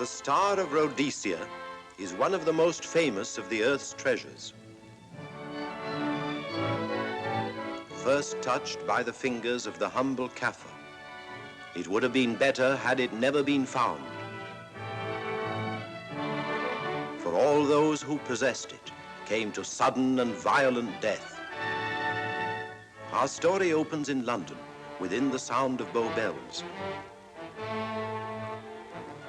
The Star of Rhodesia is one of the most famous of the Earth's treasures. First touched by the fingers of the humble Kaffir, it would have been better had it never been found. For all those who possessed it came to sudden and violent death. Our story opens in London, within the sound of Bow Bells.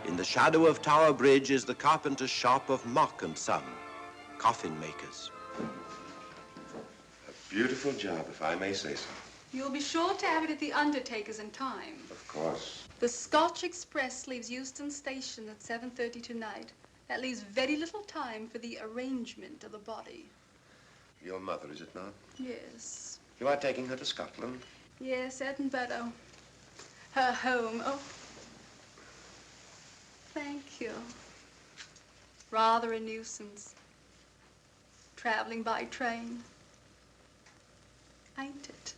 In the shadow of Tower Bridge is the carpenter's shop of Mock and Son, coffin makers. A beautiful job, if I may say so. You'll be sure to have it at the undertaker's in time. Of course. The Scotch Express leaves Euston Station at 7:30 tonight. That leaves very little time for the arrangement of the body. Your mother, is it not? Yes. You are taking her to Scotland? Yes, Edinburgh. Her home. Oh. Thank you. Rather a nuisance. Traveling by train. Ain't it?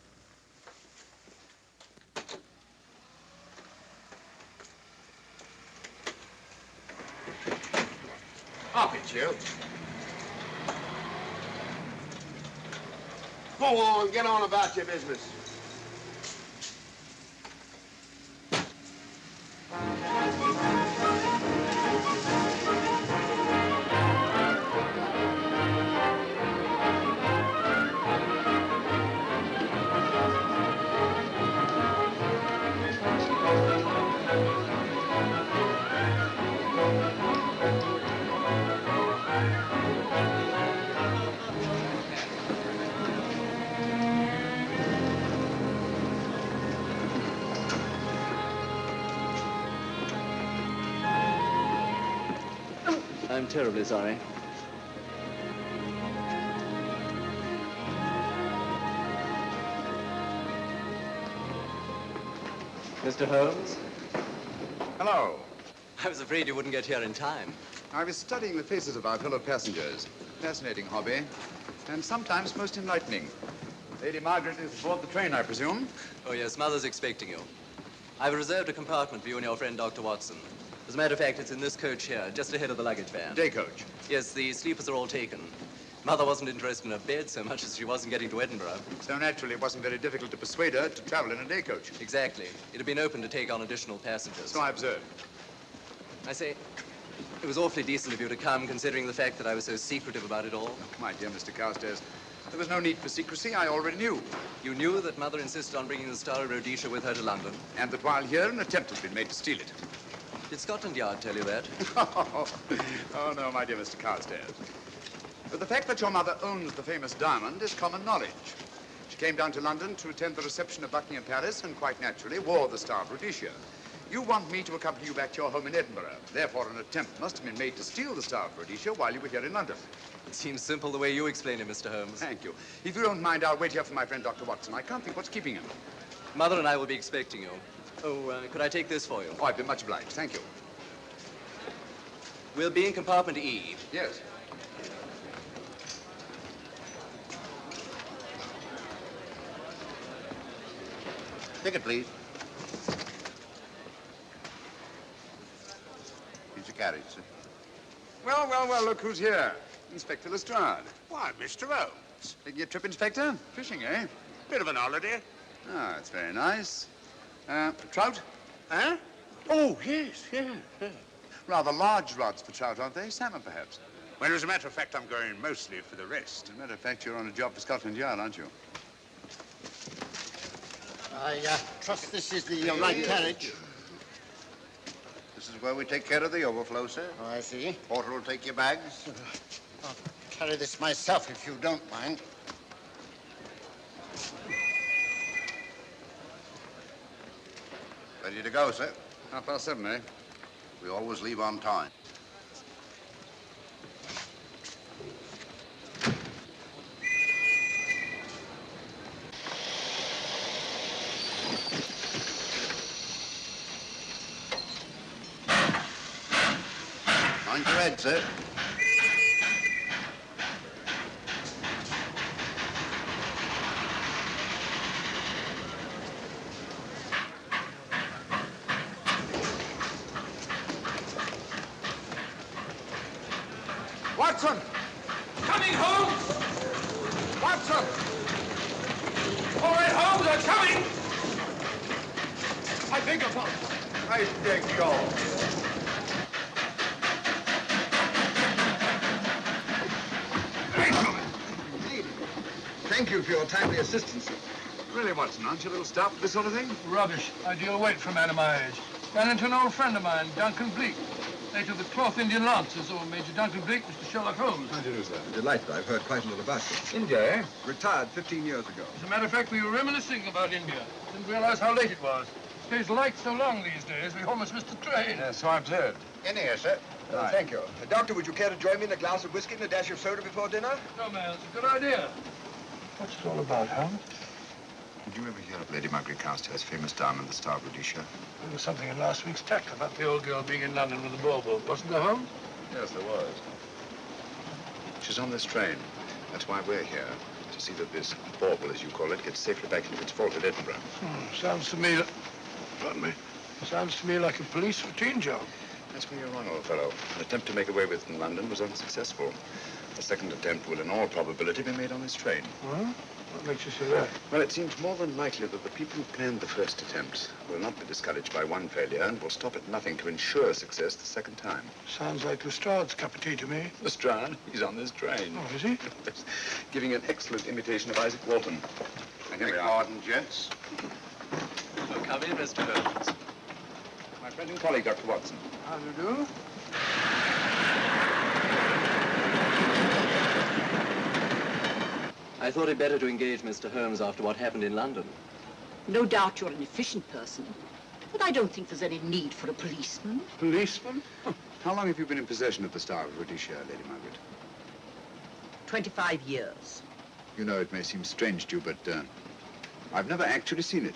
Up it, you. Go on, get on about your business. I'm terribly sorry. Mr. Holmes? Hello. I was afraid you wouldn't get here in time. I was studying the faces of our fellow passengers. Fascinating hobby, and sometimes most enlightening. Lady Margaret is aboard the train, I presume? Oh, yes, Mother's expecting you. I've reserved a compartment for you and your friend, Dr. Watson. As a matter of fact, it's in this coach here, just ahead of the luggage van. Day coach? Yes, the sleepers are all taken. Mother wasn't interested in a bed so much as she wasn't getting to Edinburgh. So naturally, it wasn't very difficult to persuade her to travel in a day coach. Exactly. It had been open to take on additional passengers. So I observed. I say, it was awfully decent of you to come, considering the fact that I was so secretive about it all. Oh, my dear Mr. Carstairs, there was no need for secrecy. I already knew. You knew that Mother insisted on bringing the Star of Rhodesia with her to London? And that while here, an attempt has been made to steal it. Did Scotland Yard tell you that? Oh, no, my dear Mr. Carstairs. But the fact that your mother owns the famous diamond is common knowledge. She came down to London to attend the reception of Buckingham Palace and quite naturally wore the Star of Rhodesia. You want me to accompany you back to your home in Edinburgh. Therefore, an attempt must have been made to steal the Star of Rhodesia while you were here in London. It seems simple the way you explain it, Mr. Holmes. Thank you. If you don't mind, I'll wait here for my friend, Dr. Watson. I can't think what's keeping him. Mother and I will be expecting you. Oh, could I take this for you? Oh, I'd be much obliged. Thank you. We'll be in compartment E. Yes. Ticket, please. Here's your carriage, sir. Well, well, well, look who's here. Inspector Lestrade. Why, Mr. Holmes. Taking your trip, Inspector? Fishing, eh? Bit of an holiday. Ah, that's very nice. Trout? Huh? Oh, yes, yeah. Rather large rods for trout, aren't they? Salmon, perhaps? Well, as a matter of fact, I'm going mostly for the rest. As a matter of fact, you're on a job for Scotland Yard, aren't you? I trust this is the right carriage. This is where we take care of the overflow, sir. Oh, I see. Porter will take your bags. I'll carry this myself if you don't mind. Ready to go, sir. 7:30, eh? We always leave on time. Mind your head, sir. Watson! Coming, Holmes! Watson! All right, Holmes, I'm coming! I beg your pardon. I beg yours. Thank you for your timely assistance. Really, Watson, aren't you a little stout for this sort of thing? Rubbish. Ideal weight for a man of my age. Ran into an old friend of mine, Duncan Bleak. Late of the 12th Indian Lancers, or Major Duncan Bleak, Mr. Sherlock Holmes. How do you do, sir? Delighted. I've heard quite a lot about you. India, eh? Retired 15 years ago. As a matter of fact, we were reminiscing about India. Didn't realize how late it was. Stays light so long these days, we almost missed the train. So I observed. In here, sir. Right. Thank you. Doctor, would you care to join me in a glass of whiskey and a dash of soda before dinner? No, man, it's a good idea. What's it all about, Holmes? Did you ever hear of Lady Margaret Carstairs' famous diamond, the Star of Rhodesia? There was something in last week's text about the old girl being in London with a bauble, wasn't there, Holmes? Yes, there was. She's on this train. That's why we're here. To see that this bauble, as you call it, gets safely back into its vault at Edinburgh. Sounds to me... Pardon me. Sounds to me like a police routine job. That's where you're wrong, old fellow. An attempt to make away with in London was unsuccessful. The second attempt will, in all probability, be made on this train. Well, what makes you say that? Well, it seems more than likely that the people who planned the first attempt will not be discouraged by one failure and will stop at nothing to ensure success the second time. Sounds like Lestrade's cup of tea to me. Lestrade? He's on this train. Oh, is he? Giving an excellent imitation of Isaac Walton. And here we are. Pardon, gents. Oh, come in, Mr. Holmes. My friend and colleague, Dr. Watson. How do you do? I thought it better to engage Mr. Holmes after what happened in London. No doubt you're an efficient person, but I don't think there's any need for a policeman. Policeman? How long have you been in possession of the Star of Rhodesia, Lady Margaret? 25 years. You know, it may seem strange to you, but I've never actually seen it.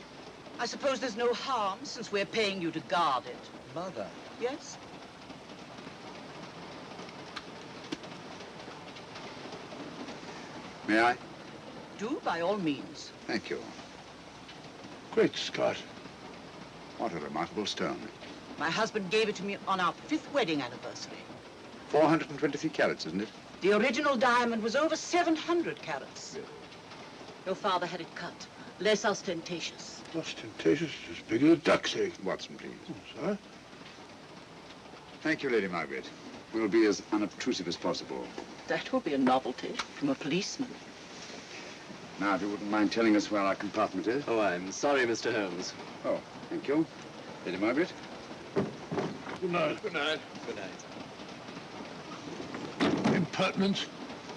I suppose there's no harm since we're paying you to guard it. Mother. Yes? May I? Do, by all means. Thank you. Great Scott. What a remarkable stone. My husband gave it to me on our 5th wedding anniversary. 423 carats, isn't it? The original diamond was over 700 carats. Really? Your father had it cut, less ostentatious. Ostentatious, as big as a duck's egg. Watson, please. Oh, sir? Thank you, Lady Margaret. We'll be as unobtrusive as possible. That will be a novelty from a policeman. Now, if you wouldn't mind telling us where our compartment is. Oh, I'm sorry, Mr. Holmes. Oh, thank you. Lady Margaret? Good night. Good night. Good night. Impertinence.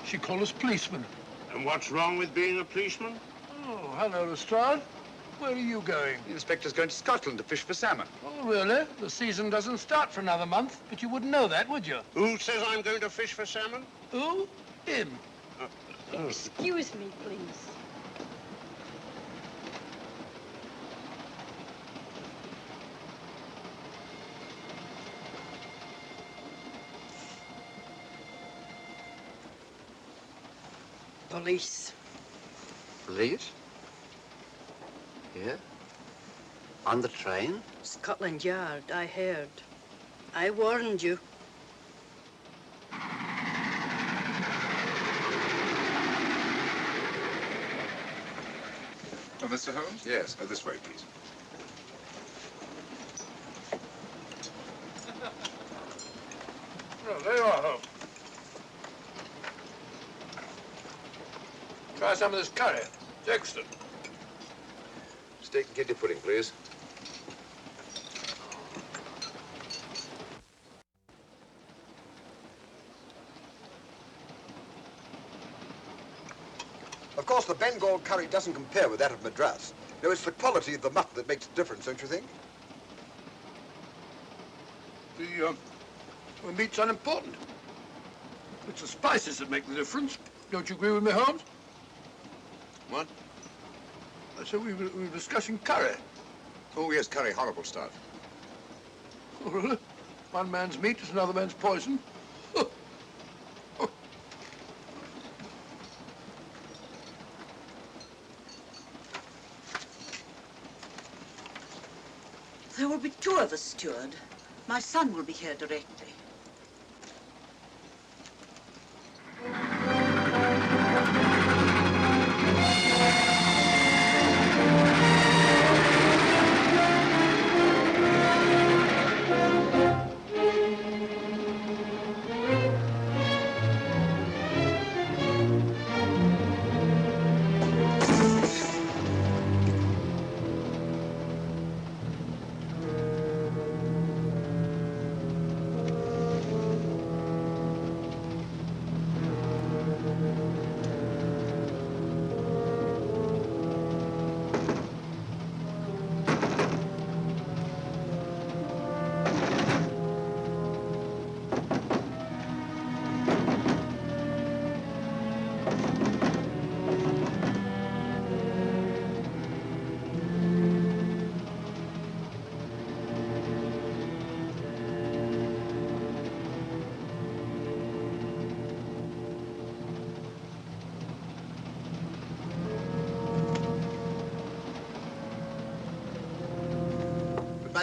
She called us policemen. And what's wrong with being a policeman? Oh, hello, Lestrade. Where are you going? The inspector's going to Scotland to fish for salmon. Oh, really? The season doesn't start for another month, but you wouldn't know that, would you? Who says I'm going to fish for salmon? Who? Him. Excuse me, please. Police. Police? Here? On the train? Scotland Yard, I heard. I warned you. Oh, Mr. Holmes? Yes. This way, please. Oh, there you are, Holmes. Try some of this curry. It's excellent. Steak and kidney pudding, please. Of course, the Bengal curry doesn't compare with that of Madras. No, it's the quality of the mutton that makes the difference, don't you think? The meat's unimportant. It's the spices that make the difference. Don't you agree with me, Holmes? What? I said we were discussing curry. Oh, yes, curry, horrible stuff. Oh, really? One man's meat is another man's poison. There will be 2 of us, steward. My son will be here directly.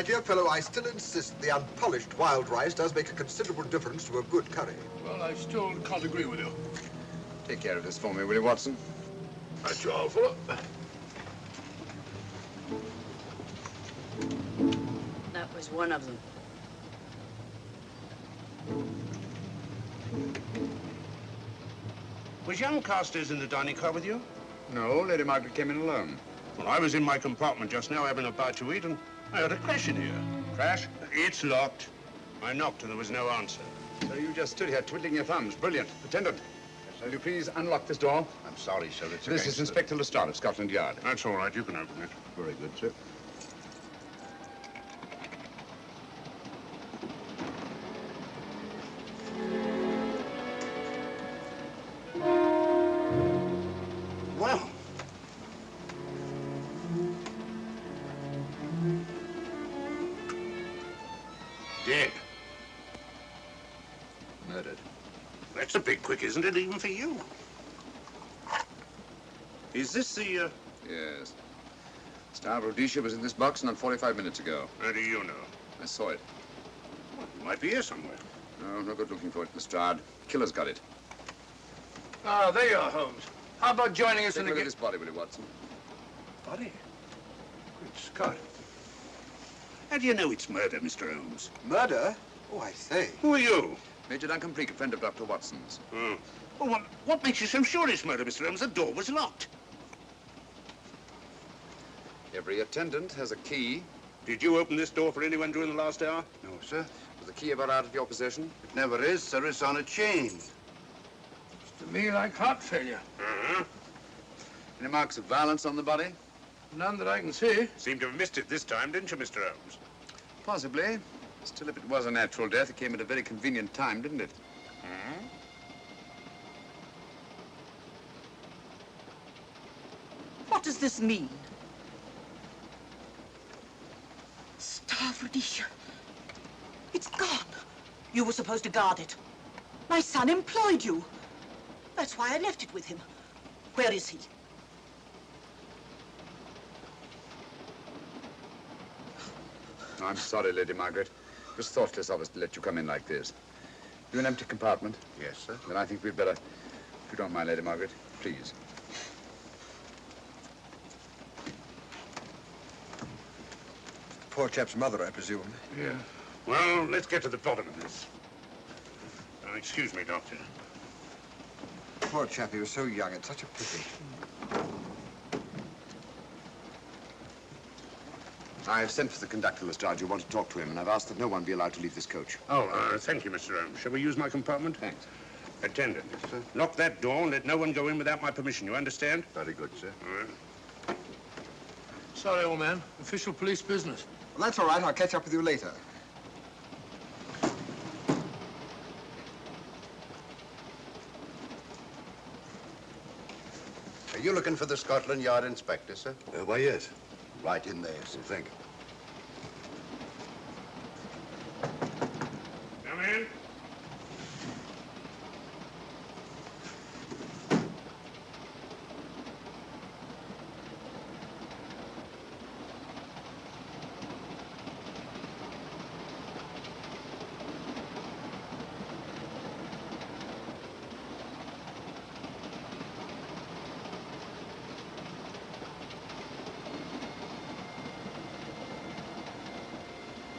my dear fellow, I still insist the unpolished wild rice does make a considerable difference to a good curry. Well, I still can't agree with you. Take care of this for me, will you, Watson? That's all, fella. That was one of them. Was young Carstairs in the dining car with you? No, Lady Margaret came in alone. Well, I was in my compartment just now having a bite to eat, and I heard a crash in here. Crash? It's locked. I knocked and there was no answer. So you just stood here twiddling your thumbs. Brilliant. Attendant, will you please unlock this door? I'm sorry, sir. It's This against is Inspector Lestrade of Scotland Yard. That's all right. You can open it. Very good, sir. Well, Dead. Murdered. That's a bit quick, isn't it, even for you? Is this the, Yes. Star Rhodesia was in this box not 45 minutes ago. How do you know? I saw it. Well, it might be here somewhere. No, no good looking for it, Lestrade. Killer's got it. Ah, there you are, Holmes. How about joining us Take in a the look at this body, will you, Watson? Body? Good Scott. How do you know it's murder, Mr. Holmes? Murder? Oh, I say. Who are you? Major Duncan Bleak, a friend of Dr. Watson's. Oh. Well, what makes you so sure it's murder, Mr. Holmes? The door was locked. Every attendant has a key. Did you open this door for anyone during the last hour? no, sir. Was the key ever out of your possession? It never is, sir. It's on a chain. To me, like heart failure. Uh-huh. Any marks of violence on the body? None that I can see. Seemed to have missed it this time, didn't you, Mr. Holmes? Possibly. Still, if it was a natural death, it came at a very convenient time, didn't it? Hmm? What does this mean? Star Rhodesia. It's gone. You were supposed to guard it. My son employed you. That's why I left it with him. Where is he? I'm sorry, Lady Margaret. It was thoughtless of us to let you come in like this. You an empty compartment? Yes, sir. Then I think we'd better, if you don't mind, Lady Margaret, please. Poor chap's mother, I presume. Yeah. Well, let's get to the bottom of this. Excuse me, Doctor. Poor chap, he was so young. It's such a pity. I've sent for the conductor, Lestrade. You want to talk to him, and I've asked that no one be allowed to leave this coach. Oh, thank you, Mr. Holmes. Shall we use my compartment? Thanks. Attendant. Yes, sir. Lock that door and let no one go in without my permission. You understand? Very good, sir. All right. Sorry, old man. Official police business. Well, that's all right. I'll catch up with you later. Are you looking for the Scotland Yard inspector, sir? Why, yes. Right in there, sir. Thank you. Come in.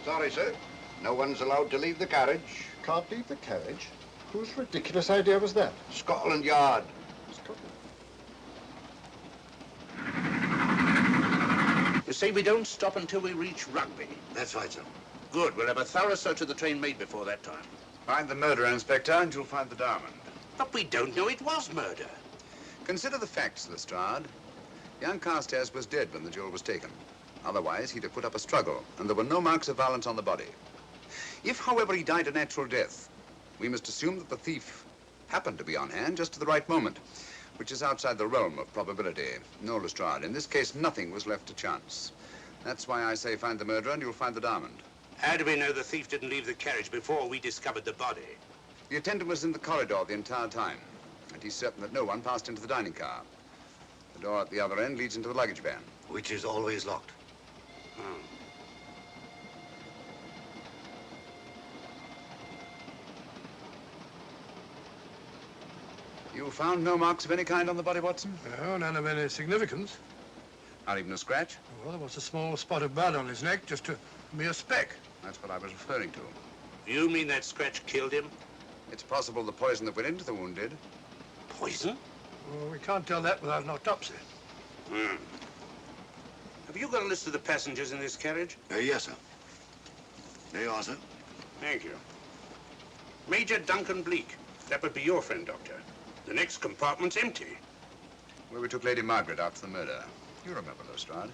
Sorry, sir. No one's allowed to leave the carriage. Can't leave the carriage? Whose ridiculous idea was that? Scotland Yard. You say we don't stop until we reach Rugby. That's right, sir. Good. We'll have a thorough search of the train made before that time. Find the murderer, Inspector, and you'll find the diamond. But we don't know it was murder. Consider the facts, Lestrade. Young Carstairs was dead when the jewel was taken. Otherwise, he'd have put up a struggle, and there were no marks of violence on the body. If, however, he died a natural death, we must assume that the thief happened to be on hand just at the right moment, which is outside the realm of probability. No, Lestrade, in this case, nothing was left to chance. That's why I say find the murderer and you'll find the diamond. How do we know the thief didn't leave the carriage before we discovered the body? The attendant was in the corridor the entire time, and he's certain that no one passed into the dining car. The door at the other end leads into the luggage van. Which is always locked. Oh. You found no marks of any kind on the body, Watson? No, none of any significance. Not even a scratch? Well, there was a small spot of blood on his neck, just a mere speck. That's what I was referring to. You mean that scratch killed him? It's possible the poison that went into the wound did. Poison? Well, we can't tell that without an autopsy. Hmm. Have you got a list of the passengers in this carriage? Yes, sir. There you are, sir. Thank you. Major Duncan Bleak. That would be your friend, Doctor. The next compartment's empty. Where we took Lady Margaret after the murder. You remember, Lestrade.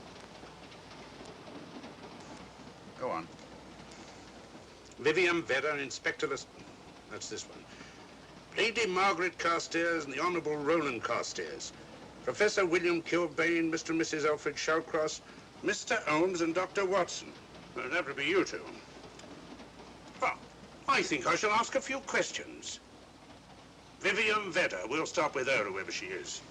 Go on. Vivian Vedder, Inspector That's this one. Lady Margaret Carstairs and the Honorable Roland Carstairs. Professor William Kilbane, Mr. and Mrs. Alfred Shallcross, Mr. Holmes and Dr. Watson. Well, that would be you two. Well, I think I shall ask a few questions. Vivian Vedder. We'll start with her, whoever she is.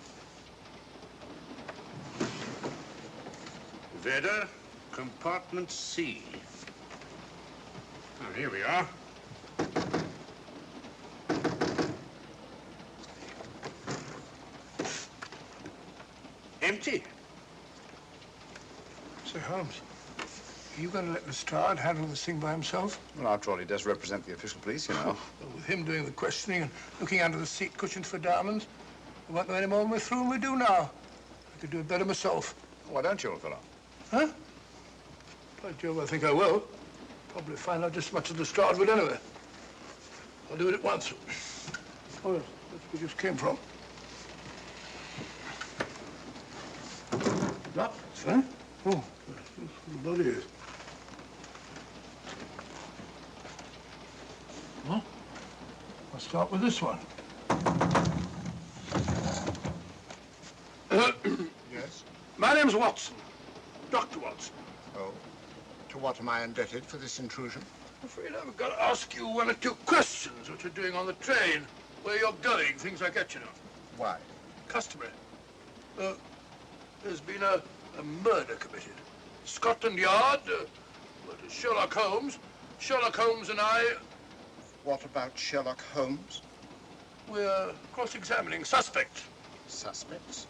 Vedder, compartment C. Oh, here we are. Empty. Sir Holmes, are you going to let Lestrade handle this thing by himself? Well, after all, he does represent the official police, you know. Well, with him doing the questioning and looking under the seat cushions for diamonds, we won't know any more when we're through than we do now. I could do it better myself. Why don't you, old fellow? Huh? By Jove, I think I will. Probably find out just as much as Lestrade would anyway. I'll do it at once. Oh, yes, that's where we just came from. That, sir? Oh, the bloody is. Huh? I'll start with this one. Yes? My name's Watson. Dr. Watson. Oh. To what am I indebted for this intrusion? I'm afraid I've got to ask you one or two questions. What you're doing on the train, where you're going, things like that, you know. Why? Customary. There's been a murder committed. Scotland Yard, Sherlock Holmes. Sherlock Holmes and I... What about Sherlock Holmes? We're cross-examining suspects. Suspects?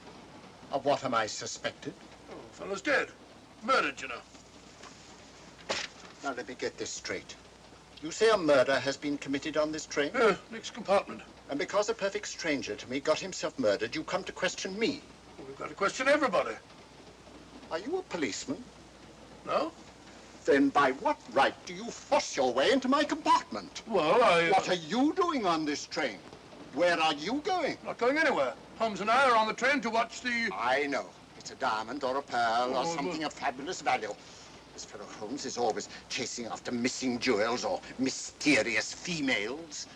Of what am I suspected? Oh, the fellow's dead. Murdered, you know. Now, let me get this straight. You say a murder has been committed on this train? Next compartment. And because a perfect stranger to me got himself murdered, you come to question me? Well, we've got to question everybody. Are you a policeman? No? Then by what right do you force your way into my compartment? Well, What are you doing on this train? Where are you going? Not going anywhere. Holmes and I are on the train to watch the... I know. It's a diamond or a pearl or something of fabulous value. This fellow Holmes is always chasing after missing jewels or mysterious females.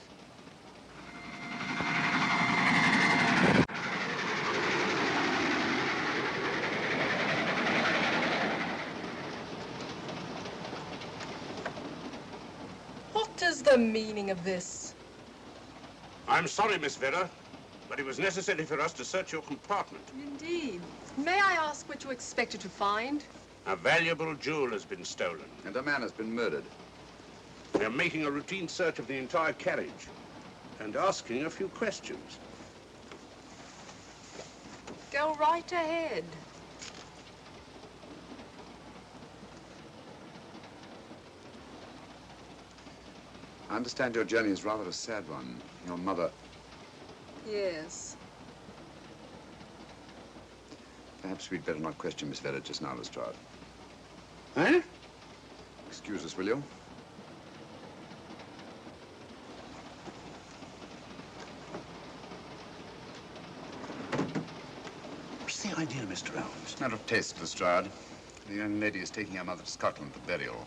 What is the meaning of this? I'm sorry, Miss Vedder, but it was necessary for us to search your compartment. Indeed. May I ask what you expected to find? A valuable jewel has been stolen. And a man has been murdered. We're making a routine search of the entire carriage and asking a few questions. Go right ahead. I understand your journey is rather a sad one. Your mother... Yes. Perhaps we'd better not question Miss Vedder just now, Lestrade. Eh? Excuse us, will you? What's the idea, Mr. Holmes? Out of taste, Lestrade. The young lady is taking her mother to Scotland for burial.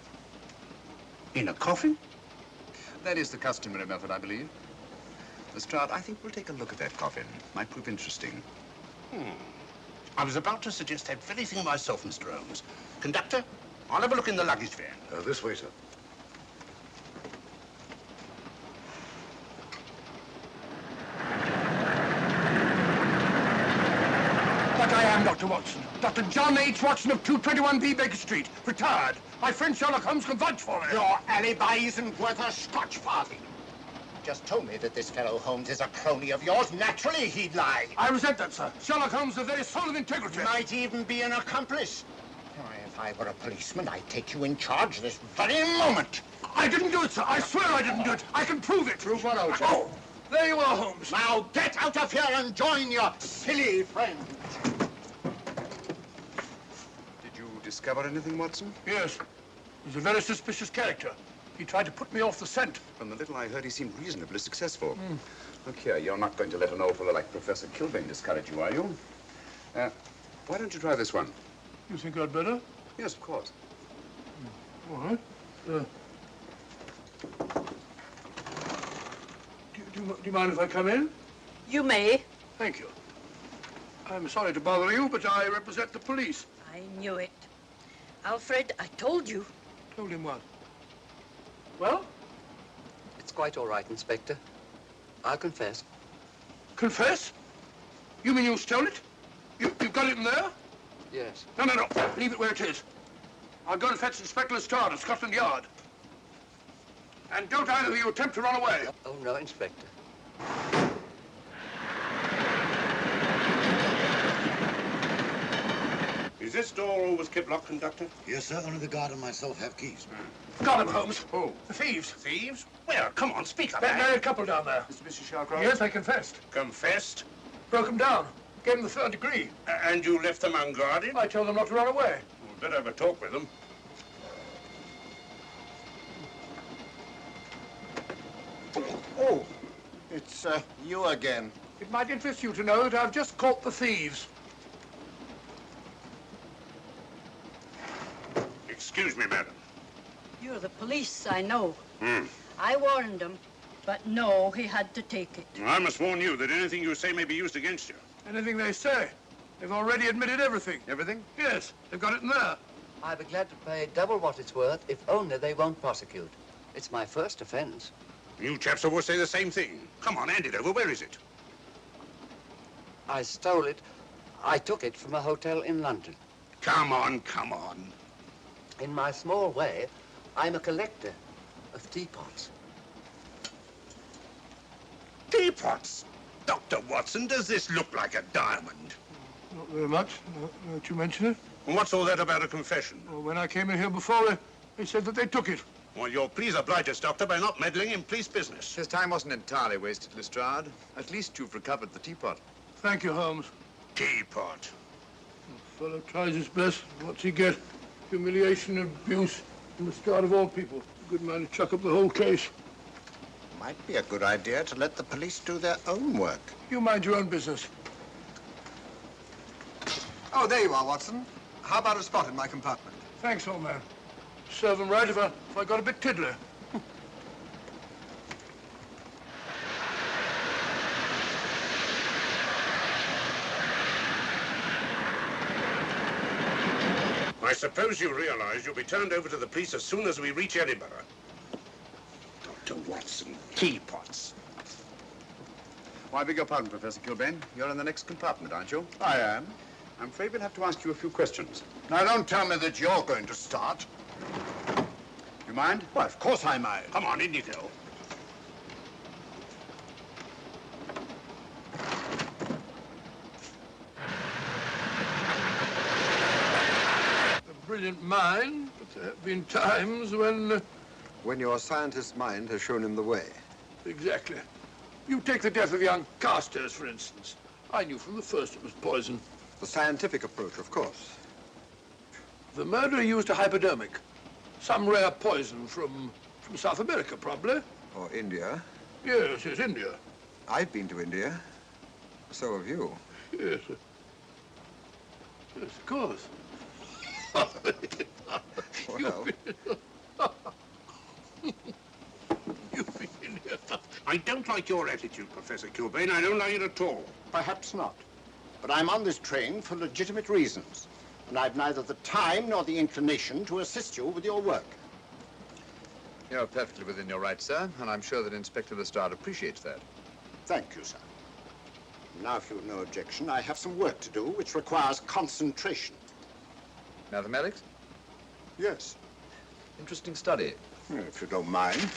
In a coffin? That is the customary method, I believe. Lestrade, I think we'll take a look at that coffin. Might prove interesting. I was about to suggest that very thing myself, Mr. Holmes. Conductor, I'll have a look in the luggage van. This way, sir. But I am Dr. Watson. Dr. John H. Watson of 221B Baker Street. Retired. My friend Sherlock Holmes can vouch for me. Your alibi isn't worth a Scotch farthing. just told me that this fellow Holmes is a crony of yours. Naturally, he'd lie. I resent that, sir. Sherlock Holmes is the very soul of integrity. Might even be an accomplice. Why, if I were a policeman, I'd take you in charge this very moment. I didn't do it, sir. I swear I didn't do it. I can prove it. Prove what, old chap? Oh, there you are, Holmes. Now get out of here and join your silly friend. Did you discover anything, Watson? Yes. He's a very suspicious character. He tried to put me off the scent. From the little I heard, he seemed reasonably successful. Look here, you're not going to let an old fellow like Professor Kilbane discourage you, are you? Why don't you try this one? You think I'd better? Yes, of course. All right. Do you mind if I come in? You may. Thank you. I'm sorry to bother you, but I represent the police. I knew it. Alfred, I told you. Told him what? Well? It's quite all right, Inspector. I'll confess. Confess? You mean you stole it? You've got it in there? Yes. No. Leave it where it is. I'll go and fetch Inspector Lestrade at Scotland Yard. And don't either of you attempt to run away. Oh, no, Inspector. Is this door always kept locked, Conductor? Yes, sir. Only the guard and myself have keys. Got him, Holmes. Oh. The thieves. Thieves? Where? Come on, speak up. That married couple down there. Mr. Shawcross? Yes, I confessed. Confessed? Broke them down. Gave them the 3rd degree. And you left them unguarded? I told them not to run away. We'd better have a talk with them. Oh, it's you again. It might interest you to know that I've just caught the thieves. Excuse me, madam. You're the police, I know. Hmm. I warned him, but no, he had to take it. I must warn you that anything you say may be used against you. Anything they say. They've already admitted everything. Everything? Yes, they've got it in there. I'd be glad to pay double what it's worth if only they won't prosecute. It's my first offense. You chaps always say the same thing. Come on, hand it over. Where is it? I stole it. I took it from a hotel in London. Come on, come on. In my small way, I'm a collector of teapots. Teapots? Dr. Watson, does this look like a diamond? Not very much, now that you mention it. And what's all that about a confession? Well, when I came in here before, they said that they took it. Well, you'll please oblige us, Doctor, by not meddling in police business. His time wasn't entirely wasted, Lestrade. At least you've recovered the teapot. Thank you, Holmes. Teapot. The fellow tries his best. What's he get? Humiliation and abuse from the start of all people. A good man to chuck up the whole case. Might be a good idea to let the police do their own work. You mind your own business. Oh, there you are, Watson. How about a spot in my compartment? Thanks, old man. Serve him right if I got a bit tiddler. I suppose you realize you'll be turned over to the police as soon as we reach Edinburgh. Dr. Watson, teapots. Well, I beg your pardon, Professor Kilbane. You're in the next compartment, aren't you? I am. I'm afraid we'll have to ask you a few questions. Now, don't tell me that you're going to start. You mind? Well, of course I mind. Come on, in you go. A brilliant mind, but there have been times when... When your scientist's mind has shown him the way. Exactly. You take the death of young Carstairs, for instance. I knew from the first it was poison. The scientific approach, of course. The murderer used a hypodermic. Some rare poison from South America, probably. Or India. Yes, India. I've been to India. So have you. Yes. Yes, of course. Well, You've been in here. I don't like your attitude, Professor Kilbane. I don't like it at all. Perhaps not. But I'm on this train for legitimate reasons. And I've neither the time nor the inclination to assist you with your work. You're perfectly within your rights, sir, and I'm sure that Inspector Lestrade appreciates that. Thank you, sir. Now, if you've no objection, I have some work to do which requires concentration. Mathematics? Yes. Interesting study. If you don't mind.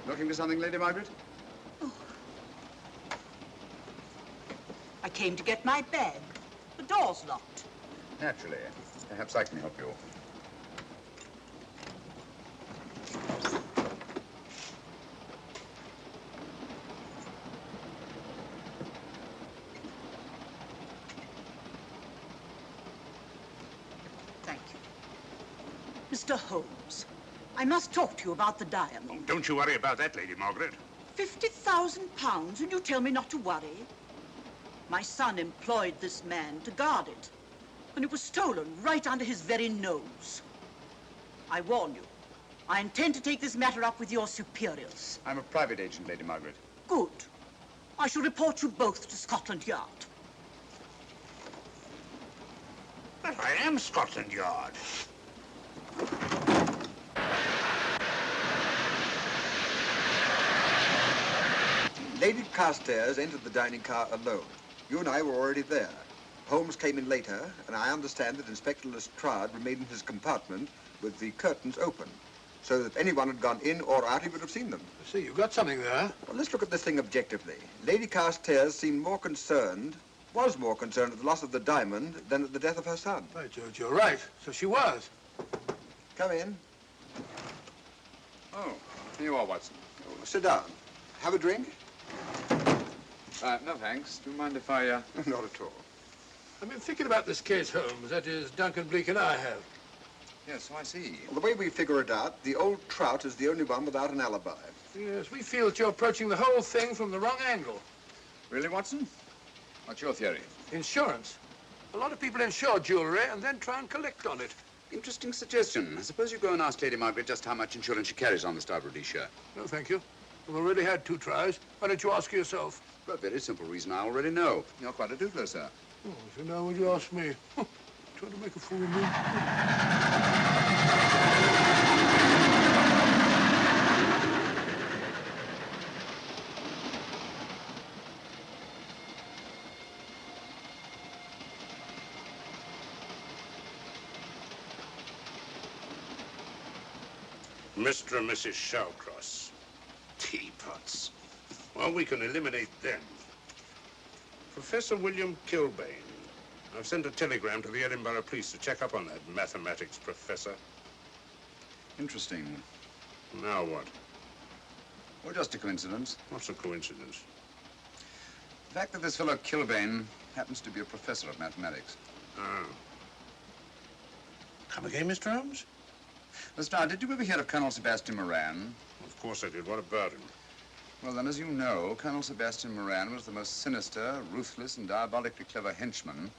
Looking for something, Lady Margaret? I came to get my bag. The door's locked. Naturally. Perhaps I can help you. Thank you. Mr. Holmes, I must talk to you about the diamond. Oh, don't you worry about that, Lady Margaret. £50,000 and you tell me not to worry? My son employed this man to guard it, and it was stolen right under his very nose. I warn you, I intend to take this matter up with your superiors. I'm a private agent, Lady Margaret. Good. I shall report you both to Scotland Yard. But I am Scotland Yard. Lady Carstairs entered the dining car alone. You and I were already there. Holmes came in later, and I understand that Inspector Lestrade remained in his compartment with the curtains open, so that if anyone had gone in or out, he would have seen them. I see, you've got something there. Well, let's look at this thing objectively. Lady Carstairs seemed more concerned, was more concerned at the loss of the diamond than at the death of her son. By George, you're right. So she was. Come in. Oh, here you are, Watson. Oh, sit down. Have a drink? No, thanks. Do you mind if I, Not at all. I've been thinking about this case, Holmes. That is, Duncan Bleak and I have. Yes, so I see. Well, the way we figure it out, the old trout is the only one without an alibi. Yes, we feel that you're approaching the whole thing from the wrong angle. Really, Watson? What's your theory? Insurance. A lot of people insure jewelry and then try and collect on it. Interesting suggestion. I suppose you go and ask Lady Margaret just how much insurance she carries on the Star Rhodesia. No, thank you. We've already had 2 tries. Why don't you ask her yourself? For a very simple reason I already know. You're quite a doodler, sir. Oh, if you know, would you ask me? Trying to make a fool of me. Mr. and Mrs. Shawcross. Teapots. Well, we can eliminate them. Professor William Kilbane. I've sent a telegram to the Edinburgh police to check up on that mathematics professor. Interesting. Now what? Well, just a coincidence. What's a coincidence? The fact that this fellow Kilbane happens to be a professor of mathematics. Ah. Come again, Mr. Holmes? Lestrade, did you ever hear of Colonel Sebastian Moran? Of course I did. What about him? Well, then, as you know, Colonel Sebastian Moran was the most sinister, ruthless, and diabolically clever henchman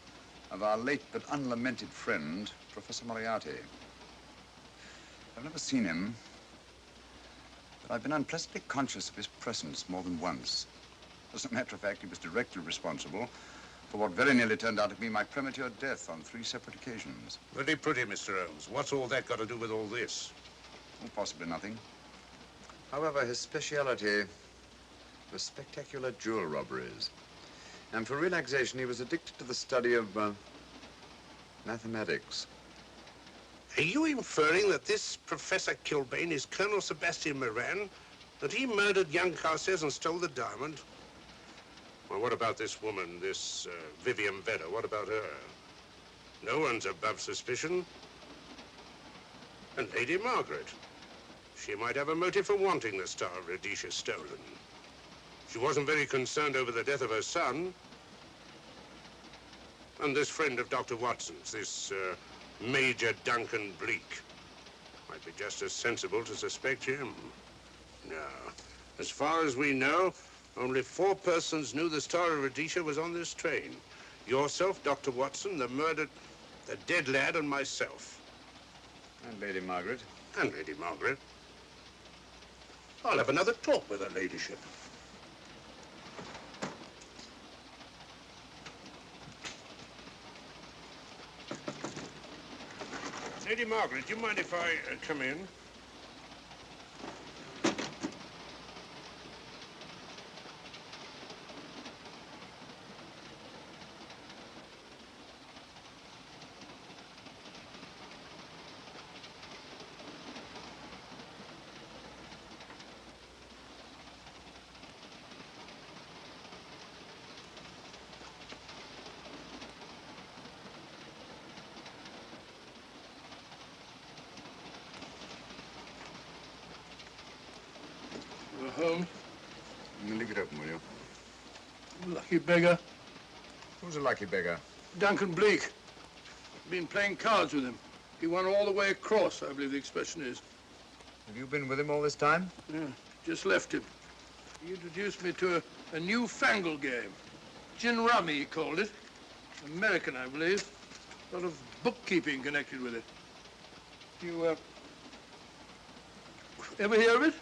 of our late but unlamented friend, Professor Moriarty. I've never seen him, but I've been unpleasantly conscious of his presence more than once. As a matter of fact, he was directly responsible for what very nearly turned out to be my premature death on 3 separate occasions. Very pretty, Mr. Holmes. What's all that got to do with all this? Oh, possibly nothing. However, his speciality was spectacular jewel robberies. And for relaxation, he was addicted to the study of mathematics. Are you inferring that this Professor Kilbane is Colonel Sebastian Moran? That he murdered young Carstairs and stole the diamond? Well, what about this woman, this Vivian Vedder? What about her? No one's above suspicion. And Lady Margaret. She might have a motive for wanting the Star of Rhodesia stolen. She wasn't very concerned over the death of her son. And this friend of Dr. Watson's, this Major Duncan Bleak, might be just as sensible to suspect him. No. As far as we know, only 4 persons knew the Star of Rhodesia was on this train. Yourself, Dr. Watson, the dead lad, and myself. And Lady Margaret. And Lady Margaret. I'll have another talk with her ladyship. Lady Margaret, do you mind if I come in? Holmes. Leave it open, will you? Lucky beggar. Who's a lucky beggar? Duncan Bleak. Been playing cards with him. He won all the way across, I believe the expression is. Have you been with him all this time? Yeah, just left him. He introduced me to a newfangled game. Gin rummy, he called it. American, I believe. A lot of bookkeeping connected with it. You, ever hear of it?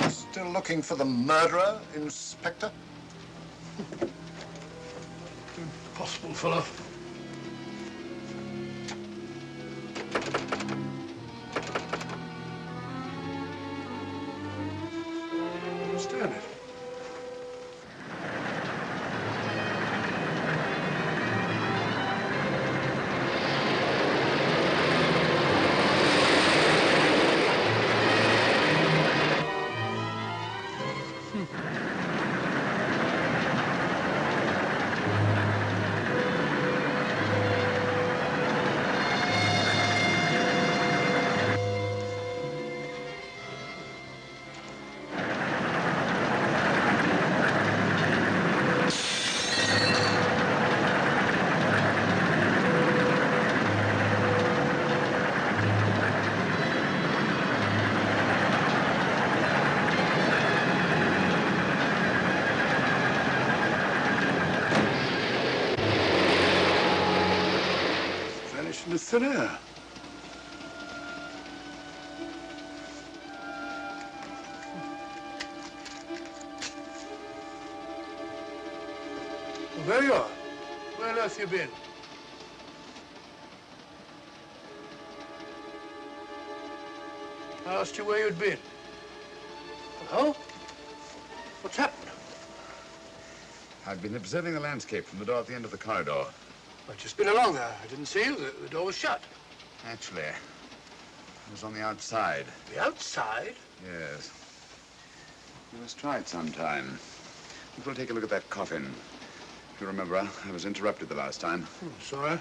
Still looking for the murderer, Inspector? Impossible, fellow. I don't understand it. Into thin air. Well, there you are. Where on earth you been? I asked you where you'd been. Hello? What's happened? I've been observing the landscape from the door at the end of the corridor. I've just been along there. I didn't see you. The door was shut. Actually, I was on the outside. The outside? Yes. You must try it sometime. We'll take a look at that coffin. If you remember, I was interrupted the last time. Sorry.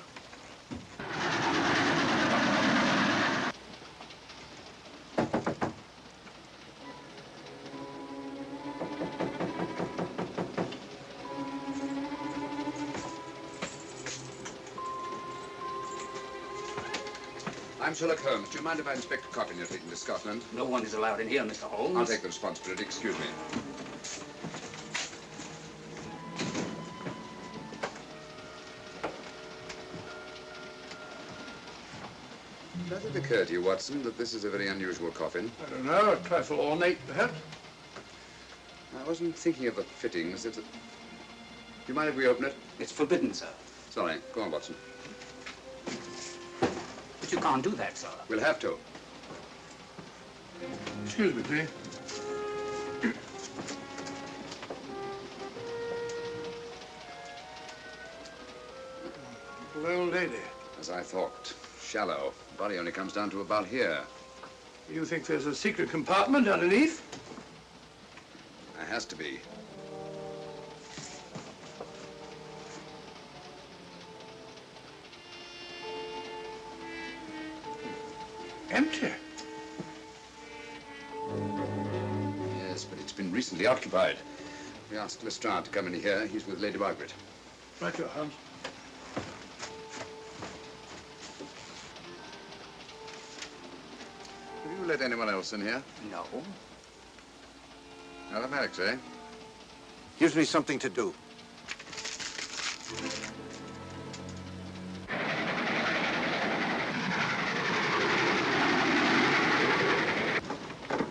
I'm Sherlock Holmes. Do you mind if I inspect a coffin you're taking to Scotland? No one is allowed in here, Mr. Holmes. I'll take the responsibility. Excuse me. Does it occur to you, Watson, that this is a very unusual coffin? I don't know. A trifle ornate, perhaps. I wasn't thinking of the fittings. Do you mind if we open it? It's forbidden, sir. Sorry. Go on, Watson. But you can't do that, sir. We'll have to. Excuse me, please. Little old lady. As I thought. Shallow. Body only comes down to about here. You think there's a secret compartment underneath? There has to be. Empty. Yes, but it's been recently occupied. We asked Lestrade to come in here. He's with Lady Margaret. Right, your Holmes. Have you let anyone else in here? No. Automatics, eh? Gives me something to do.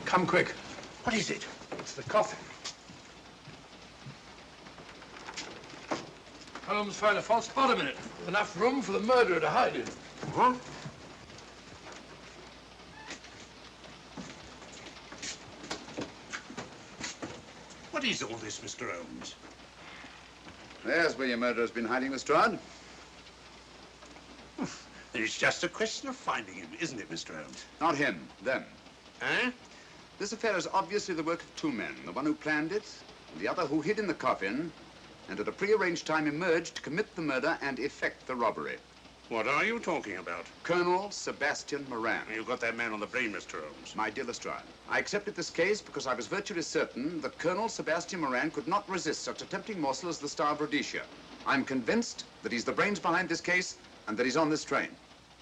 Come quick. What is it? It's the coffin. Holmes found a false bottom in it. Enough room for the murderer to hide in. Huh? What is all this, Mr. Holmes? There's where your murderer's been hiding, Lestrade. It's just a question of finding him, isn't it, Mr. Holmes? Not him, them. Eh? This affair is obviously the work of two men, the one who planned it, and the other who hid in the coffin, and at a prearranged time emerged to commit the murder and effect the robbery. What are you talking about? Colonel Sebastian Moran. You've got that man on the brain, Mr. Holmes. My dear Lestrade, I accepted this case because I was virtually certain that Colonel Sebastian Moran could not resist such a tempting morsel as the Star of Rhodesia. I'm convinced that he's the brains behind this case and that he's on this train.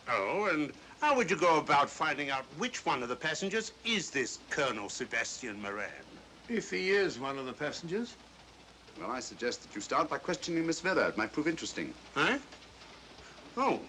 Oh, and how would you go about finding out which one of the passengers is this Colonel Sebastian Moran? If he is one of the passengers. Well, I suggest that you start by questioning Miss Vera. It might prove interesting. Huh? Oh.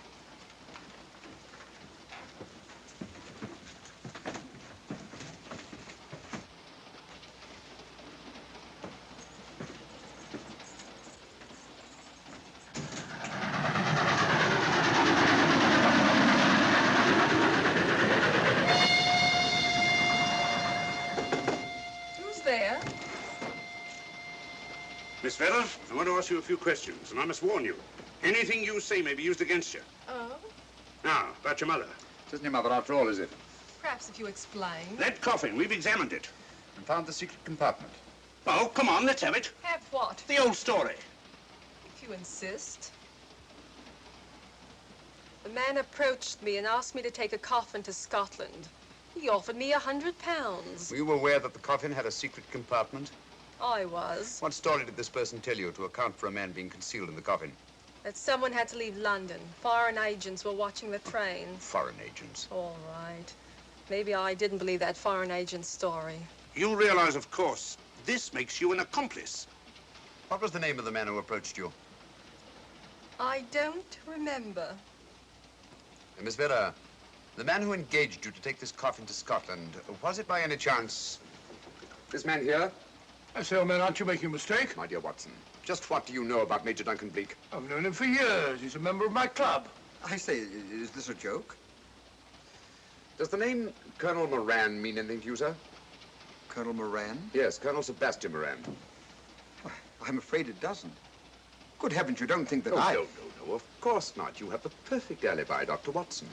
Who's there? Miss Vera, I want to ask you a few questions, and I must warn you. Anything you say may be used against you. Oh? Now, about your mother. It isn't your mother after all, is it? Perhaps if you explain. That coffin, we've examined it. And found the secret compartment. Oh, come on, let's have it. Have what? The old story. If you insist. The man approached me and asked me to take a coffin to Scotland. He offered me £100. Were you aware that the coffin had a secret compartment? I was. What story did this person tell you to account for a man being concealed in the coffin? That someone had to leave London. Foreign agents were watching the trains. Foreign agents. All right. Maybe I didn't believe that foreign agent story. You realize, of course, this makes you an accomplice. What was the name of the man who approached you? I don't remember. Miss Vera, the man who engaged you to take this coffin to Scotland, was it by any chance this man here? I say, old man, aren't you making a mistake? My dear Watson, just what do you know about Major Duncan Bleak? I've known him for years. He's a member of my club. I say, is this a joke? Does the name Colonel Moran mean anything to you, sir? Colonel Moran? Yes, Colonel Sebastian Moran. I'm afraid it doesn't. Good heavens, you don't think that No, I... of course not. You have the perfect alibi, Dr. Watson.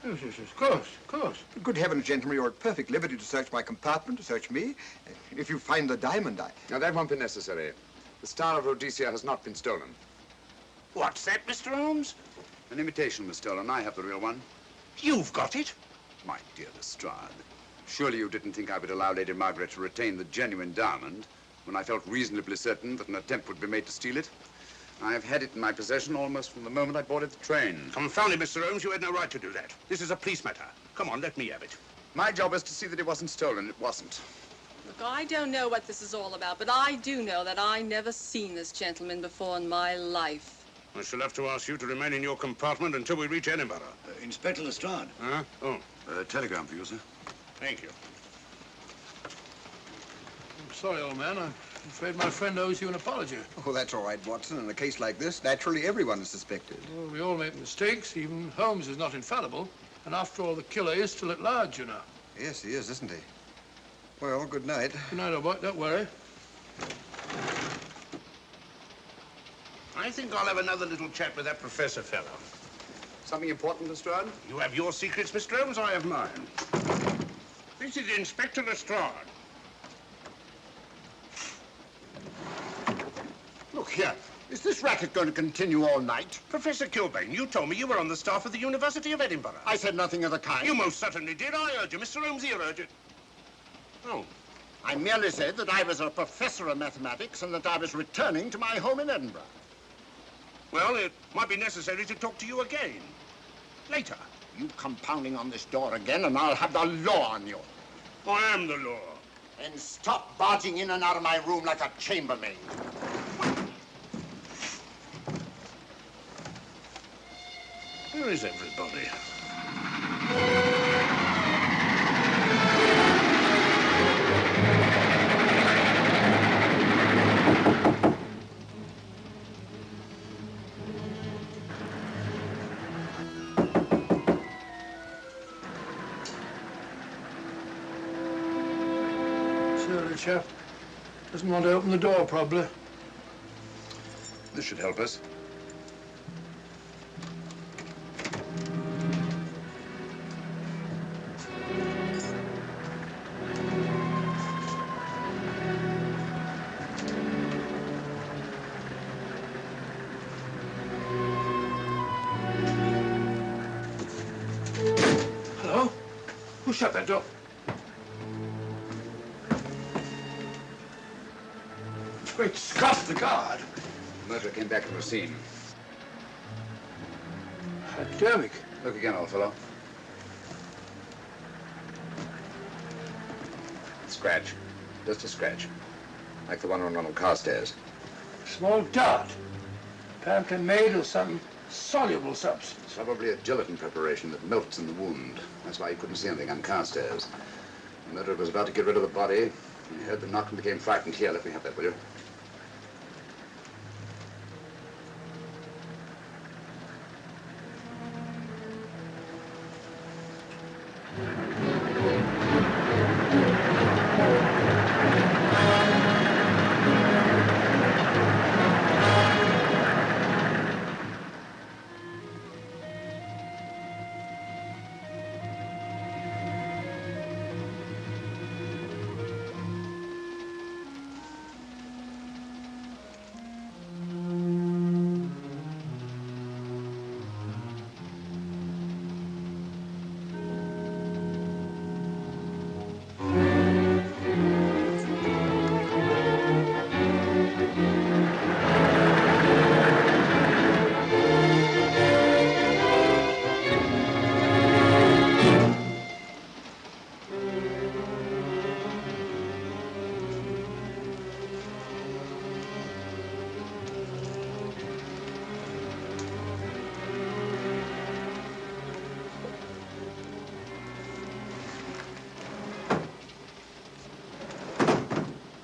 Yes, of course, of course. Good heavens, gentlemen, you're at perfect liberty to search my compartment, to search me. If you find the diamond, Now, that won't be necessary. The Star of Rhodesia has not been stolen. What's that, Mr. Holmes? An imitation was stolen. I have the real one. You've got it? My dear Lestrade, surely you didn't think I would allow Lady Margaret to retain the genuine diamond when I felt reasonably certain that an attempt would be made to steal it? I have had it in my possession almost from the moment I boarded the train. Confound it, Mr. Holmes, you had no right to do that. This is a police matter. Come on, let me have it. My job was to see that it wasn't stolen. It wasn't. Look, I don't know what this is all about, but I do know that I never seen this gentleman before in my life. I shall have to ask you to remain in your compartment until we reach Edinburgh. Inspector Lestrade. Huh? Oh, Telegram for you, sir. thank you. I'm sorry, old man. I'm afraid my friend owes you an apology. Oh, that's all right, Watson. In a case like this, naturally everyone is suspected. Well, we all make mistakes. Even Holmes is not infallible. And after all, the killer is still at large, you know. Yes, he is, isn't he? Well, good night. Good night, old boy. Don't worry. I think I'll have another little chat with that professor fellow. Something important, Lestrade? You have your secrets, Mr. Holmes, I have mine. This is Inspector Lestrade. Look here. Is this racket going to continue all night? Professor Kilbane, you told me you were on the staff of the University of Edinburgh. I said nothing of the kind. You most certainly did. I urge you. Mr. Holmes here urged it. Oh, I merely said that I was a professor of mathematics and that I was returning to my home in Edinburgh. Well, it might be necessary to talk to you again. Later. You come pounding on this door again and I'll have the law on you. I am the law. Then stop barging in and out of my room like a chambermaid. Where is everybody? Sure, the chap doesn't want to open the door, probably. This should help us. Hello? Who shut that door? Great Scott, the guard. The murderer came back from the scene. Hypodermic. Look again, old fellow. Scratch. Just a scratch. Like the one on Ronald Carstairs. Small dart. Apparently made of some soluble substance. Probably a gelatin preparation that melts in the wound. That's why you couldn't see anything on Carstairs. The murderer was about to get rid of the body. He heard the knock and became frightened. Here, let me have that, will you?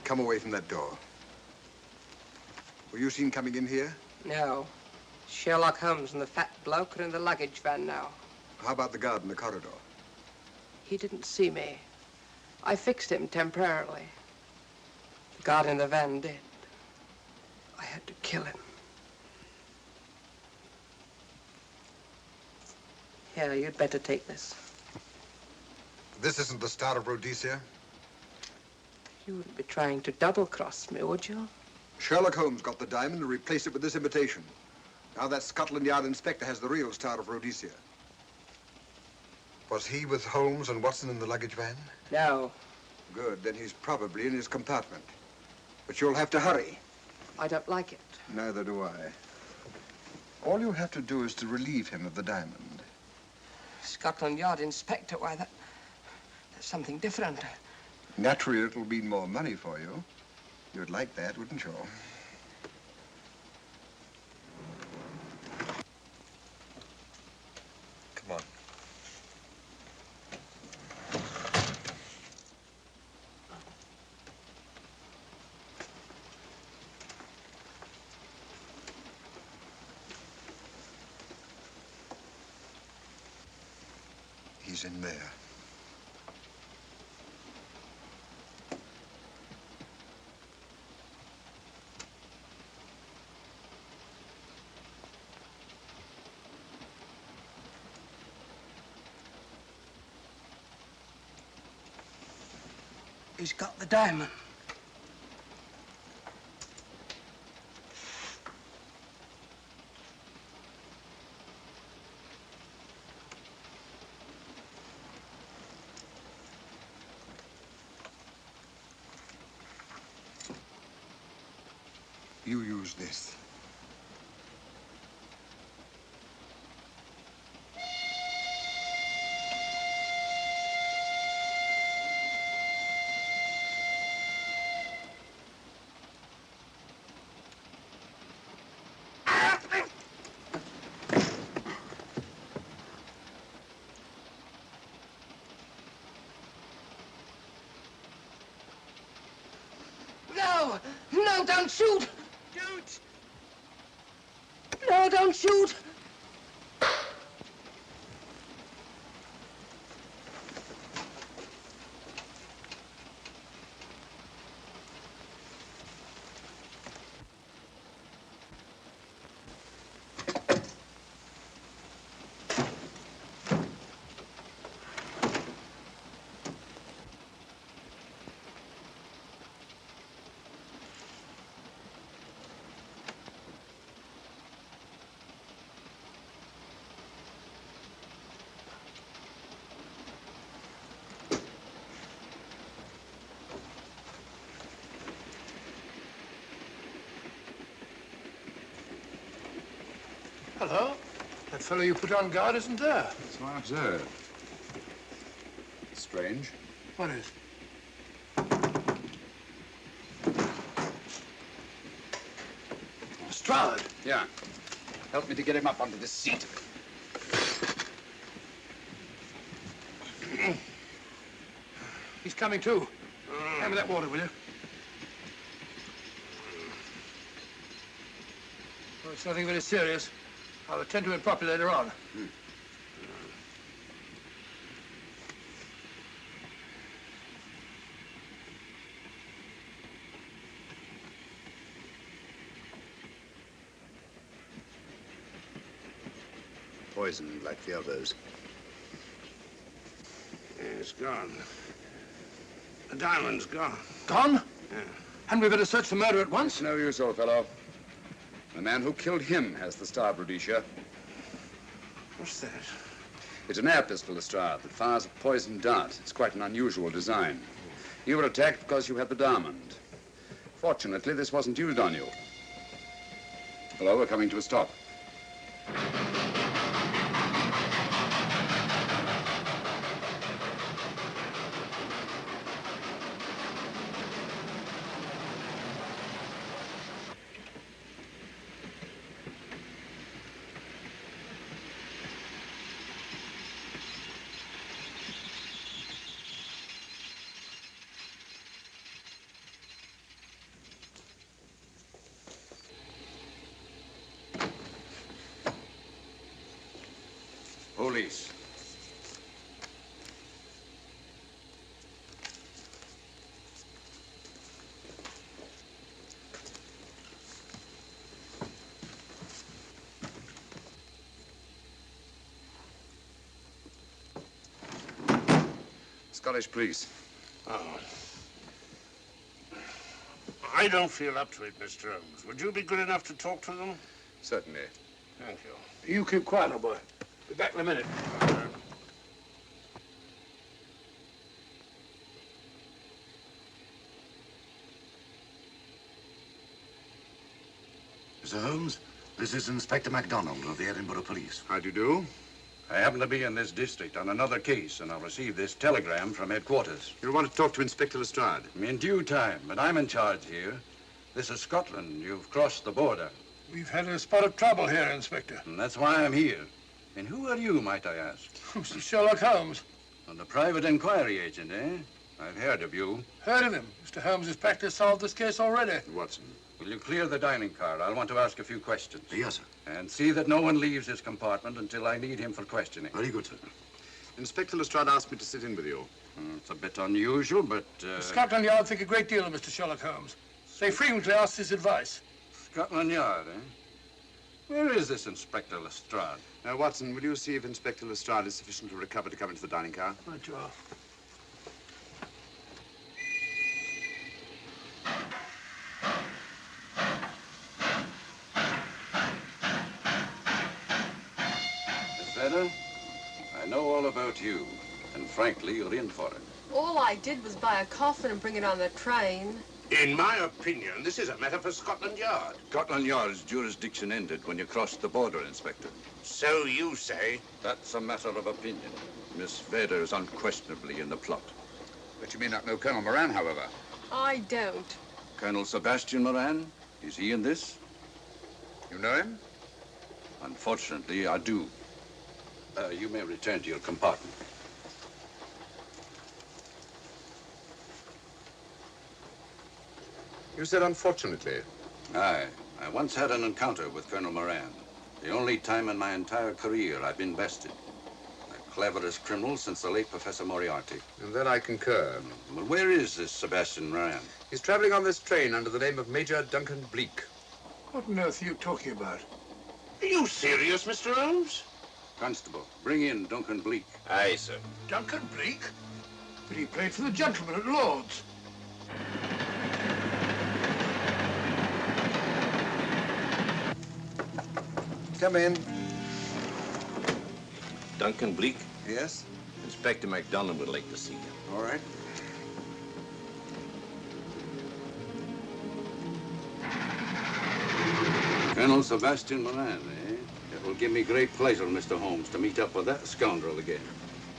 Come away from that door. Were you seen coming in here? No. Sherlock Holmes and the fat bloke are in the luggage van now. How about the guard in the corridor? He didn't see me. I fixed him temporarily. The guard in the van did. I had to kill him. Here, you'd better take this. This isn't the Star of Rhodesia? You wouldn't be trying to double-cross me, would you? Sherlock Holmes got the diamond and replaced it with this imitation. Now that Scotland Yard inspector has the real Star of Rhodesia. Was he with Holmes and Watson in the luggage van? No. Good, then he's probably in his compartment. But you'll have to hurry. I don't like it. Neither do I. All you have to do is to relieve him of the diamond. Scotland Yard inspector, why, that's something different. Naturally, it'll mean more money for you. You'd like that, wouldn't you? Come on. He's in there. He's got the diamond. You use this. No! No, don't shoot! Don't! No, don't shoot! Hello. That fellow you put on guard isn't there. So I observe. Strange. What is? Lestrade. Yeah. Help me to get him up onto this seat. He's coming too. Hand me that water, will you? Well, it's nothing very serious. I'll attend to him properly later on. Poisoned like the others. Yeah, it's gone. The diamond's gone. Gone? Yeah. Hadn't we better search the murder at once? It's no use, old fellow. The man who killed him has the star, Rhodesia. What's that? It's an air pistol, Lestrade, that fires a poisoned dart. It's quite an unusual design. You were attacked because you had the diamond. Fortunately, this wasn't used on you. Hello, we're coming to a stop. Police. Scottish police. Oh. I don't feel up to it, Mr. Holmes. Would you be good enough to talk to them? Certainly. Thank you. You keep quiet, old boy. Be back in a minute. Mr. Holmes, this is Inspector MacDonald of the Edinburgh Police. How do you do? I happen to be in this district on another case, and I'll receive this telegram from headquarters. You want to talk to Inspector Lestrade? In due time, but I'm in charge here. This is Scotland. You've crossed the border. We've had a spot of trouble here, Inspector. And that's why I'm here. And who are you, might I ask? Mr. Sherlock Holmes. And the private inquiry agent, eh? I've heard of you. Heard of him. Mr. Holmes has practically solved this case already. Watson. Will you clear the dining car? I'll want to ask a few questions. Yes, sir. And see that no one leaves his compartment until I need him for questioning. Very good, sir. Inspector Lestrade asked me to sit in with you. It's a bit unusual, but... Scotland Yard think a great deal of Mr. Sherlock Holmes. They frequently ask his advice. Scotland Yard, eh? Where is this Inspector Lestrade? Now, Watson, will you see if Inspector Lestrade is sufficiently recovered to come into the dining car? Right, you are. Miss Edda, I know all about you, and frankly, you're in for it. All I did was buy a coffin and bring it on the train. In my opinion, this is a matter for Scotland Yard. Scotland Yard's jurisdiction ended when you crossed the border, Inspector. So you say? That's a matter of opinion. Miss Vader is unquestionably in the plot. But you may not know Colonel Moran, however. I don't. Colonel Sebastian Moran, is he in this? You know him? Unfortunately, I do. You may return to your compartment. You said unfortunately. Aye. I once had an encounter with Colonel Moran. The only time in my entire career I've been bested. The cleverest criminal since the late Professor Moriarty. And that I concur. Well, where is this Sebastian Moran? He's traveling on this train under the name of Major Duncan Bleak. What on earth are you talking about? Are you serious, Mr. Holmes? Constable, bring in Duncan Bleak. Aye, sir. Duncan Bleak? But he played for the gentleman at Lord's. Come in. Duncan Bleak, Yes? Inspector MacDonald would like to see you. All right. Colonel Sebastian Moran, eh? It will give me great pleasure, Mr. Holmes, to meet up with that scoundrel again.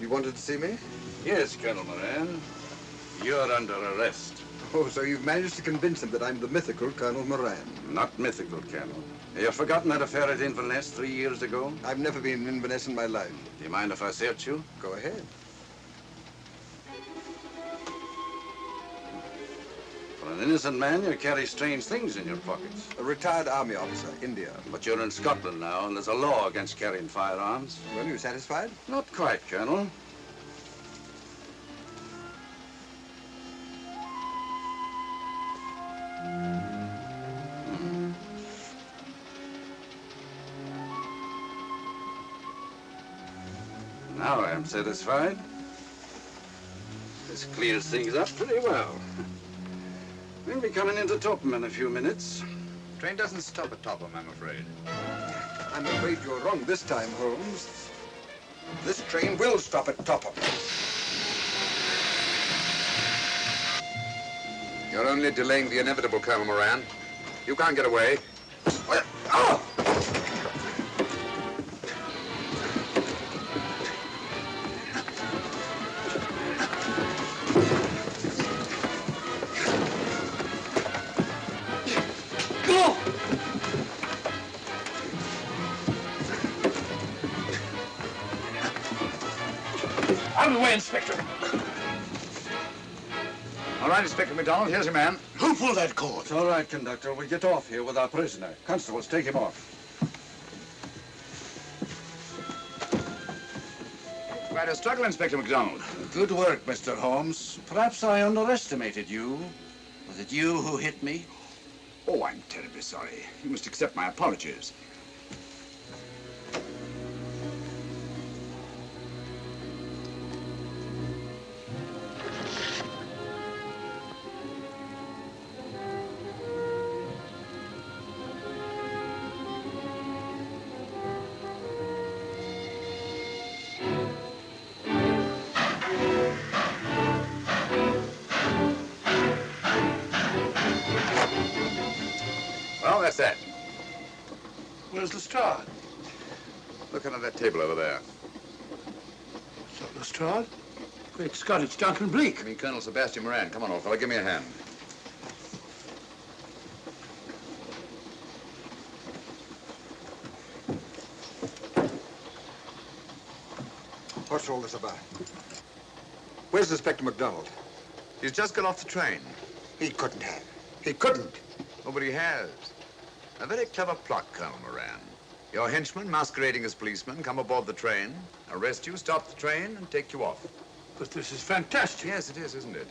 You wanted to see me? Yes, Colonel Moran. You're under arrest. Oh, so you've managed to convince him that I'm the mythical Colonel Moran. Not mythical, Colonel. You've forgotten that affair at Inverness 3 years ago? I've never been in Inverness in my life. Do you mind if I search you? Go ahead. For an innocent man, you carry strange things in your pockets. A retired army officer, India. But you're in Scotland now, and there's a law against carrying firearms. Well, you satisfied? Not quite, Colonel. Now I am satisfied. This clears things up pretty well. We'll be coming into Topham in a few minutes. Train doesn't stop at Topham, I'm afraid. I'm afraid you're wrong this time, Holmes. This train will stop at Topham. You're only delaying the inevitable, Colonel Moran. You can't get away. Oh! Out of the way, Inspector. All right, Inspector MacDonald, here's your man. Who pulled that cord? It's all right, conductor. We'll get off here with our prisoner. Constables, take him off. Quite a struggle, Inspector MacDonald. Good work, Mr. Holmes. Perhaps I underestimated you. Was it you who hit me? Oh, I'm terribly sorry. You must accept my apologies. Well, that's that. Where's Lestrade? Look under that table over there. Is that Lestrade? Great Scott, it's Duncan Bleak. I mean, Colonel Sebastian Moran. Come on, old fella, give me a hand. What's all this about? Where's Inspector MacDonald? He's just got off the train. He couldn't have. He couldn't. Oh, but he has. A very clever plot, Colonel Moran. Your henchmen, masquerading as policemen, come aboard the train, arrest you, stop the train, and take you off. But this is fantastic. Yes, it is, isn't it?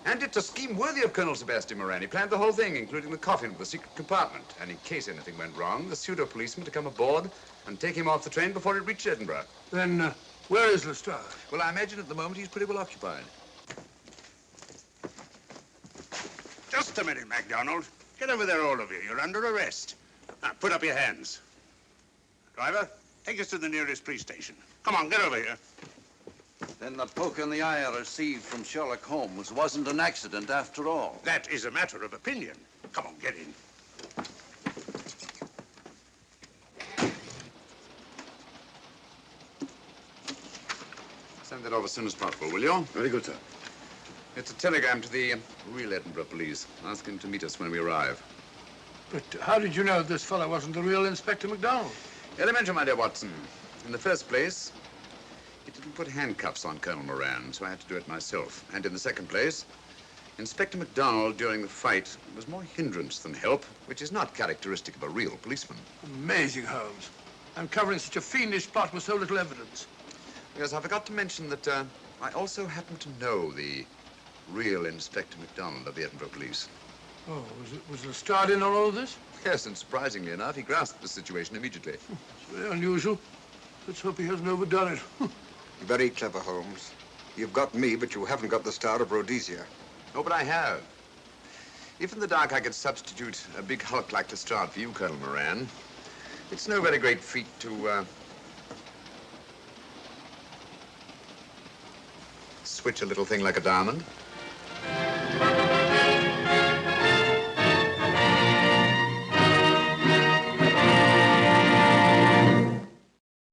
And it's a scheme worthy of Colonel Sebastian Moran. He planned the whole thing, including the coffin with the secret compartment. And in case anything went wrong, the pseudo-policeman to come aboard and take him off the train before it reached Edinburgh. Then, where is Lestrade? Well, I imagine at the moment he's pretty well occupied. Just a minute, MacDonald. Get over there, all of you. You're under arrest. Now, put up your hands. Driver, take us to the nearest police station. Come on, get over here. Then the poke in the eye I received from Sherlock Holmes wasn't an accident after all. That is a matter of opinion. Come on, get in. Send that off as soon as possible, will you? Very good, sir. It's a telegram to the real Edinburgh police. Ask him to meet us when we arrive. But how did you know this fellow wasn't the real Inspector MacDonald? Elementary, my dear Watson. In the first place, he didn't put handcuffs on Colonel Moran, so I had to do it myself. And in the second place, Inspector MacDonald, during the fight, was more hindrance than help, which is not characteristic of a real policeman. Amazing, Holmes. Uncovering such a fiendish plot with so little evidence. Yes, I forgot to mention that I also happen to know the real Inspector MacDonald of the Edinburgh Police. Oh, was Lestrade in on all of this? Yes, and surprisingly enough, he grasped the situation immediately. It's very unusual. Let's hope he hasn't overdone it. Very clever, Holmes. You've got me, but you haven't got the Star of Rhodesia. Oh, but I have. If in the dark I could substitute a big hulk like Lestrade for you, Colonel Moran, it's no very great feat to, switch a little thing like a diamond.